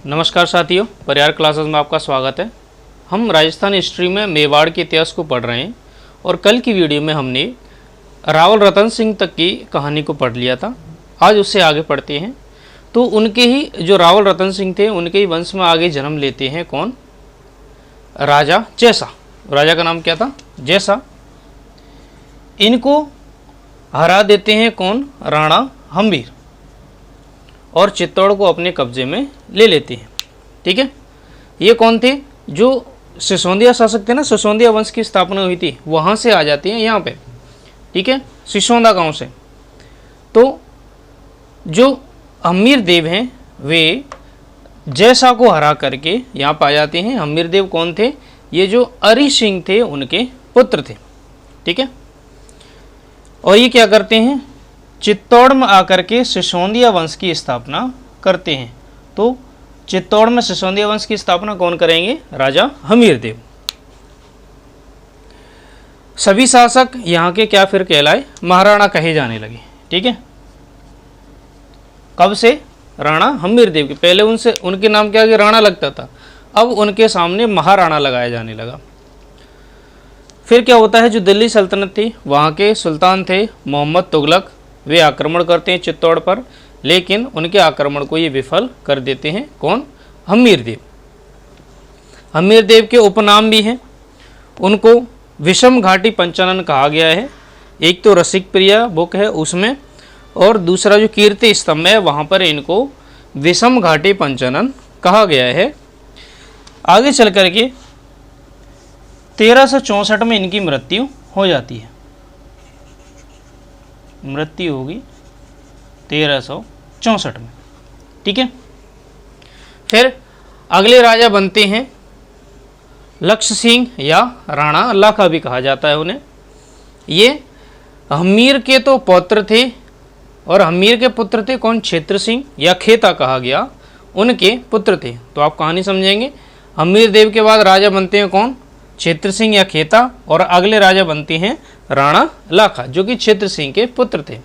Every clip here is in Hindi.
नमस्कार साथियों, परिहार क्लासेस में आपका स्वागत है। हम राजस्थान हिस्ट्री में मेवाड़ के इतिहास को पढ़ रहे हैं और कल की वीडियो में हमने रावल रतन सिंह तक की कहानी को पढ़ लिया था। आज उससे आगे पढ़ते हैं। तो उनके ही जो रावल रतन सिंह थे उनके ही वंश में आगे जन्म लेते हैं कौन? राजा जैसा। राजा का नाम क्या था? जैसा। इनको हरा देते हैं कौन? राणा हम्बीर, और चित्तौड़ को अपने कब्जे में ले लेते हैं। ठीक है, ये कौन थे? जो सिसोदिया शासक थे ना, सिसोदिया वंश की स्थापना हुई थी, वहाँ से आ जाते हैं यहाँ पे। ठीक है, सिसोदा गांव से। तो जो हम्मीर देव हैं वे जैसा को हरा करके यहाँ पर आ जाते हैं। हम्मीर देव कौन थे? ये जो अरि सिंह थे उनके पुत्र थे। ठीक है, और ये क्या करते हैं? चित्तौड़ में आकर के सिसोदिया वंश की स्थापना करते हैं। तो चित्तौड़ में सिसोदिया वंश की स्थापना कौन करेंगे? राजा हम्मीर देव। सभी शासक यहाँ के क्या फिर कहलाए? महाराणा कहे जाने लगे। ठीक है, कब से? राणा हम्मीर देव के। पहले उनसे उनके नाम क्या कि राणा लगता था, अब उनके सामने महाराणा लगाया जाने लगा। फिर क्या होता है? जो दिल्ली सल्तनत थी वहाँ के सुल्तान थे मोहम्मद तुगलक, वे आक्रमण करते हैं चित्तौड़ पर, लेकिन उनके आक्रमण को ये विफल कर देते हैं। कौन? हम्मीर देव। हम्मीर देव के उपनाम भी हैं। उनको विषम घाटी पंचानन कहा गया है। एक तो रसिक प्रिया बुक है उसमें, और दूसरा जो कीर्ति स्तंभ है वहाँ पर इनको विषम घाटी पंचानन कहा गया है। आगे चल करके 1364 में इनकी मृत्यु हो जाती है। मृत्यु होगी 1364 में। ठीक है, फिर अगले राजा बनते हैं लक्ष्य सिंह, या राणा लाखा भी कहा जाता है उन्हें। ये हम्मीर के तो पौत्र थे, और हम्मीर के पुत्र थे कौन? क्षेत्र सिंह या खेता कहा गया, उनके पुत्र थे। तो आप कहानी समझेंगे। हम्मीर देव के बाद राजा बनते हैं कौन? क्षेत्र सिंह या खेता, और अगले राजा बनते हैं राणा लाखा जो कि क्षेत्र सिंह के पुत्र थे।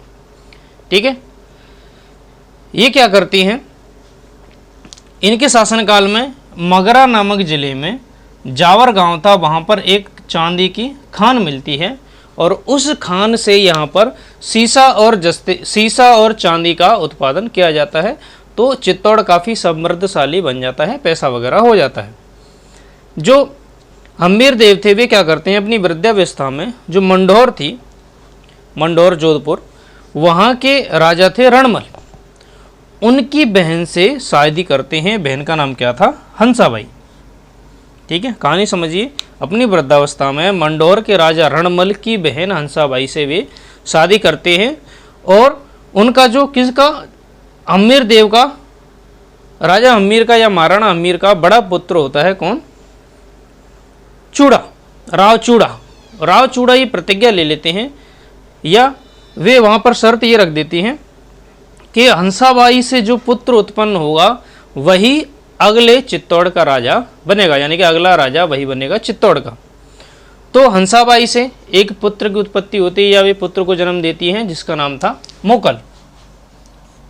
ठीक है, ये क्या करती हैं? इनके शासनकाल में मगरा नामक जिले में जावर गांव था, वहां पर एक चांदी की खान मिलती है, और उस खान से यहाँ पर सीसा और चांदी का उत्पादन किया जाता है। तो चित्तौड़ काफ़ी समृद्धशाली बन जाता है, पैसा वगैरह हो जाता है। जो हम्मीर देव थे वे क्या करते हैं? अपनी वृद्धावस्था में जो मंढौर थी, मंढौर जोधपुर, वहाँ के राजा थे रणमल, उनकी बहन से शादी करते हैं। बहन का नाम क्या था? हंसाबाई। ठीक है, कहानी समझिए। अपनी वृद्धावस्था में मंढौर के राजा रणमल की बहन हंसाबाई से वे शादी करते हैं, और उनका जो किसका? हम्मीर देव का, राजा हम्मीर का या महाराणा हम्मीर का बड़ा पुत्र होता है कौन? चूड़ा, राव चूड़ा। राव चूड़ा ये प्रतिज्ञा ले लेते हैं, या वे वहाँ पर शर्त ये रख देती हैं कि हंसाबाई से जो पुत्र उत्पन्न होगा वही अगले चित्तौड़ का राजा बनेगा, यानी कि अगला राजा वही बनेगा चित्तौड़ का। तो हंसाबाई से एक पुत्र की उत्पत्ति होती है, या वे पुत्र को जन्म देती हैं जिसका नाम था मोकल।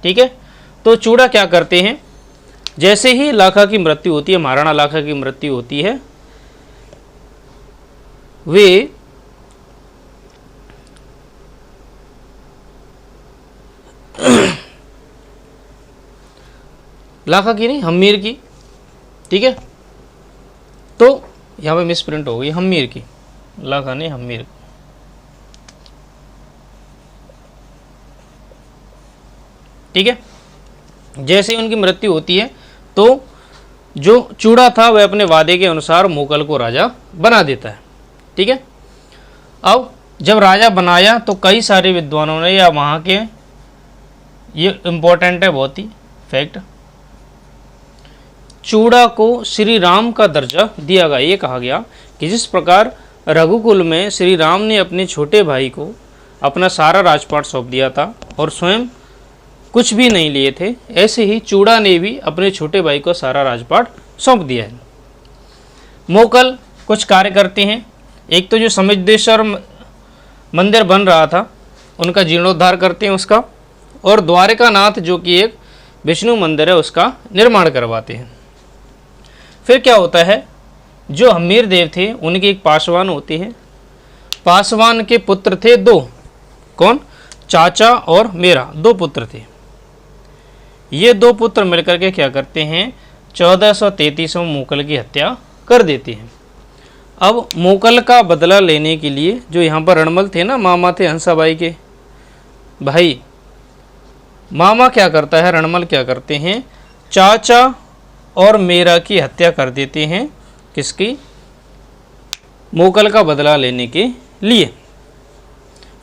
ठीक है, तो चूड़ा क्या करते हैं? जैसे ही लाखा की मृत्यु होती है, महाराणा लाखा की मृत्यु होती है, वे लाखा की नहीं, हम्मीर की। ठीक है, तो यहाँ पे मिस प्रिंट हो गई, हम्मीर की, लाखा ने हम्मीर। ठीक है, जैसे ही उनकी मृत्यु होती है तो जो चूड़ा था वह अपने वादे के अनुसार मोकल को राजा बना देता है। ठीक है, अब जब राजा बनाया तो कई सारे विद्वानों ने, या वहाँ के, ये इम्पोर्टेंट है बहुत ही फैक्ट, चूड़ा को श्री राम का दर्जा दिया गया। ये कहा गया कि जिस प्रकार रघुकुल में श्री राम ने अपने छोटे भाई को अपना सारा राजपाट सौंप दिया था और स्वयं कुछ भी नहीं लिए थे, ऐसे ही चूड़ा ने भी अपने छोटे भाई को सारा राजपाट सौंप दिया है। मोकल कुछ कार्य करते हैं। एक तो जो समिद्धेश्वर मंदिर बन रहा था उनका जीर्णोद्धार करते हैं उसका, और द्वारिका नाथ जो कि एक विष्णु मंदिर है उसका निर्माण करवाते हैं। फिर क्या होता है, जो हम्मीर देव थे उनके एक पासवान होते हैं, पासवान के पुत्र थे दो, कौन, चाचा और मेरा, दो पुत्र थे। ये दो पुत्र मिलकर के क्या करते हैं, 1433 में मुगल की हत्या कर देते हैं। अब मुगल का बदला लेने के लिए जो यहाँ पर रणमल थे ना, मामा थे हंसाबाई के भाई, मामा क्या करता है, रणमल क्या करते हैं, चाचा और मेरा की हत्या कर देते हैं, किसकी, मुगल का बदला लेने के लिए।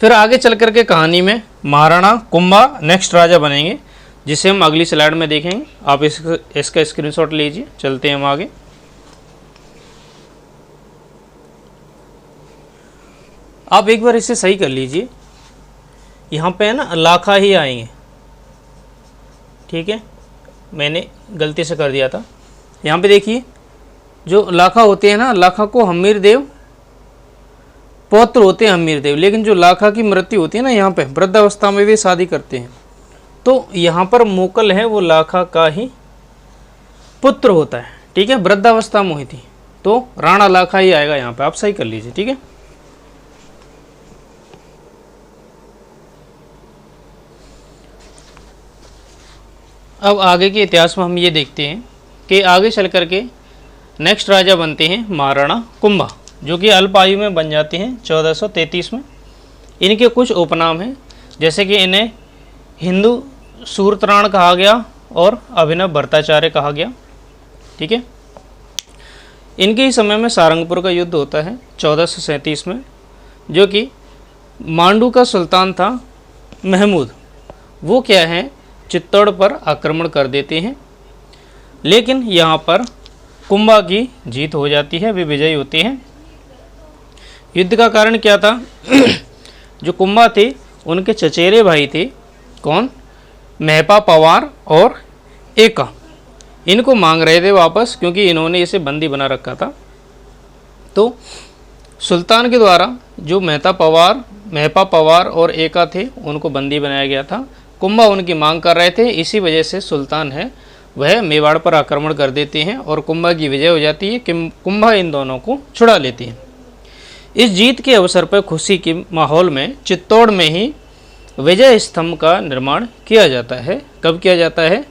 फिर आगे चल करके कहानी में महाराणा कुंभा नेक्स्ट राजा बनेंगे, जिसे हम अगली स्लाइड में देखेंगे। आप इसका स्क्रीनशॉट लीजिए, चलते हैं हम आगे। आप एक बार इसे सही कर लीजिए, यहाँ पे है ना लाखा ही आएंगे, ठीक है, मैंने गलती से कर दिया था। यहाँ पे देखिए जो लाखा होते हैं ना, लाखा को हम्मीर देव पौत्र होते हैं हम्मीर देव, लेकिन जो लाखा की मृत्यु होती है ना, यहाँ पे वृद्धावस्था में भी शादी करते हैं, तो यहाँ पर मुगल है वो लाखा का ही पुत्र होता है, ठीक है, वृद्धावस्था में हुई थी, तो राणा लाखा ही आएगा यहाँ पे, आप सही कर लीजिए, ठीक है। अब आगे के इतिहास में हम ये देखते हैं कि आगे चल करके नेक्स्ट राजा बनते हैं महाराणा कुंभा, जो कि अल्प आयु में बन जाते हैं 1433 में। इनके कुछ उपनाम हैं, जैसे कि इन्हें हिंदू सूरतराण कहा गया और अभिनव भट्टाचार्य कहा गया, ठीक है। इनके ही समय में सारंगपुर का युद्ध होता है 1437 में, जो कि मांडू का सुल्तान था महमूद, वो क्या है, चित्तौड़ पर आक्रमण कर देते हैं, लेकिन यहाँ पर कुंभा की जीत हो जाती है, वे विजयी होते हैं। युद्ध का कारण क्या था, जो कुंभा थे उनके चचेरे भाई थे, कौन, महपा पवार और एका, इनको मांग रहे थे वापस, क्योंकि इन्होंने इसे बंदी बना रखा था। तो सुल्तान के द्वारा जो महपा पवार और एका थे उनको बंदी बनाया गया था। कुंभा उनकी मांग कर रहे थे, इसी वजह से सुल्तान है वह मेवाड़ पर आक्रमण कर देते हैं और कुंभा की विजय हो जाती है। कुंभा इन दोनों को छुड़ा लेती है। इस जीत के अवसर पर खुशी के माहौल में चित्तौड़ में ही विजय स्तंभ का निर्माण किया जाता है। कब किया जाता है,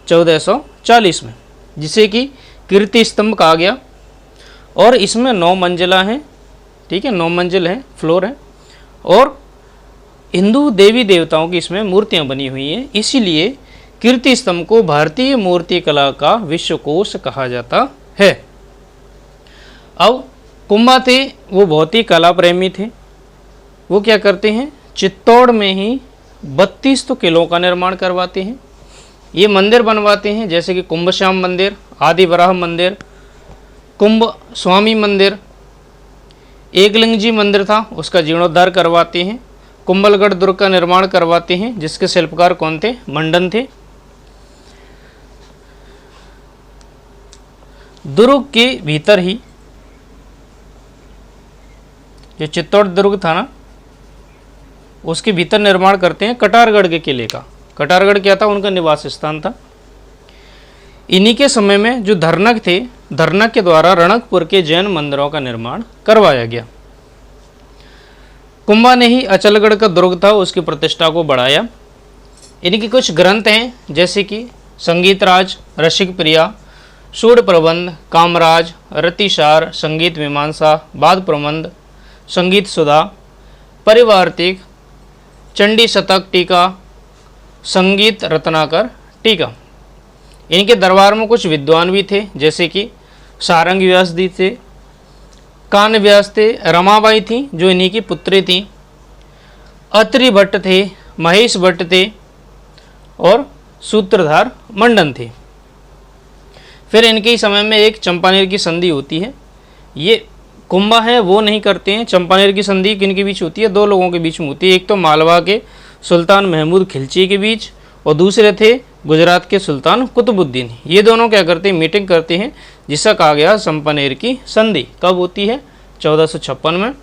1440 में, जिसे कि कीर्ति स्तंभ कहा गया, और इसमें 9 मंजिला हैं, ठीक है, 9 मंजिल हैं, फ्लोर है, और हिंदू देवी देवताओं की इसमें मूर्तियां बनी हुई हैं, इसीलिए कीर्ति स्तंभ को भारतीय मूर्ति कला का विश्वकोश कहा जाता है। अब कुंभा थे वो बहुत ही कला प्रेमी थे, वो क्या करते हैं, चित्तौड़ में ही 32 तो किलों का निर्माण करवाते हैं। ये मंदिर बनवाते हैं, जैसे कि कुंभ श्याम मंदिर, आदि वराह मंदिर, कुंभ स्वामी मंदिर, एकलिंग जी मंदिर था उसका जीर्णोद्धार करवाते हैं, कुंभलगढ़ दुर्ग का निर्माण करवाते हैं, जिसके शिल्पकार कौन थे, मंडन थे। दुर्ग के भीतर ही जो चित्तौड़ दुर्ग था ना, उसके भीतर निर्माण करते हैं कटारगढ़ के किले का। कटारगढ़ क्या था, उनका निवास स्थान था। इन्हीं के समय में जो धरनक थे, धरनक के द्वारा रणकपुर के जैन मंदिरों का निर्माण करवाया गया। कुंभा ने ही अचलगढ़ का दुर्ग था उसकी प्रतिष्ठा को बढ़ाया। इनके कुछ ग्रंथ हैं, जैसे कि संगीत राज, रसिक प्रिया, सूड प्रबंध, कामराज, रतिसार, संगीत मीमांसा, वाद प्रबंध, संगीत सुधा, परिवार्तिक, चंडी शतक टीका, संगीत रत्नाकर टीका। इनके दरबार में कुछ विद्वान भी थे, जैसे कि सारंग व्यास जी थे, कान व्यास थे, रमाबाई थी जो इन्हीं की पुत्री थी, अत्रि भट्ट थे, महेश भट्ट थे, और सूत्रधार मंडन थे। फिर इनके ही समय में एक चंपानेर की संधि होती है। ये कुंभा है वो नहीं करते हैं। चंपानेर की संधि किनके बीच होती है, 2 लोगों के बीच में होती है। एक तो मालवा के सुल्तान महमूद खिलची के बीच, और दूसरे थे गुजरात के सुल्तान कुतुबुद्दीन। ये दोनों क्या करते हैं, मीटिंग करते हैं, जिसका कहा गया चंपानेर की संधि। कब होती है, 1456 में।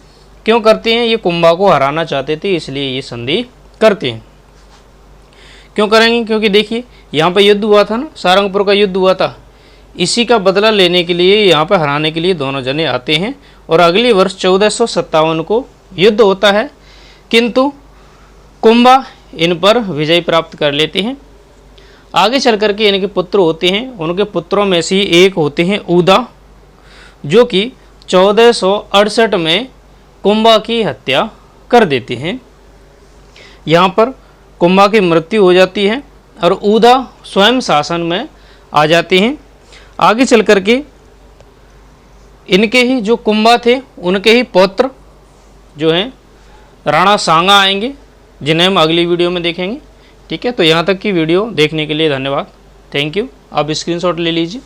क्यों करते हैं, ये कुंभा को हराना चाहते थे, इसलिए ये संधि करते हैं। क्यों करेंगे, क्योंकि देखिए यहाँ पर युद्ध हुआ था ना, सारंगपुर का युद्ध हुआ था। इसी का बदला लेने के लिए, यहाँ पर हराने के लिए दोनों जने आते हैं और अगले वर्ष 1457 को युद्ध होता है, किंतु कुंभा इन पर विजय प्राप्त कर लेते हैं। आगे चल कर के इनके पुत्र होते हैं, उनके पुत्रों में से एक होते हैं उदा, जो कि 1468 में कुंभा की हत्या कर देते हैं। यहाँ पर कुंभा की मृत्यु हो जाती है और उदा स्वयं शासन में आ जाते हैं। आगे चल कर के इनके ही जो कुंभा थे उनके ही पौत्र जो हैं राणा सांगा आएंगे, जिन्हें हम अगली वीडियो में देखेंगे। ठीक है, तो यहाँ तक की वीडियो देखने के लिए धन्यवाद। Thank you. आप स्क्रीनशॉट ले लीजिए।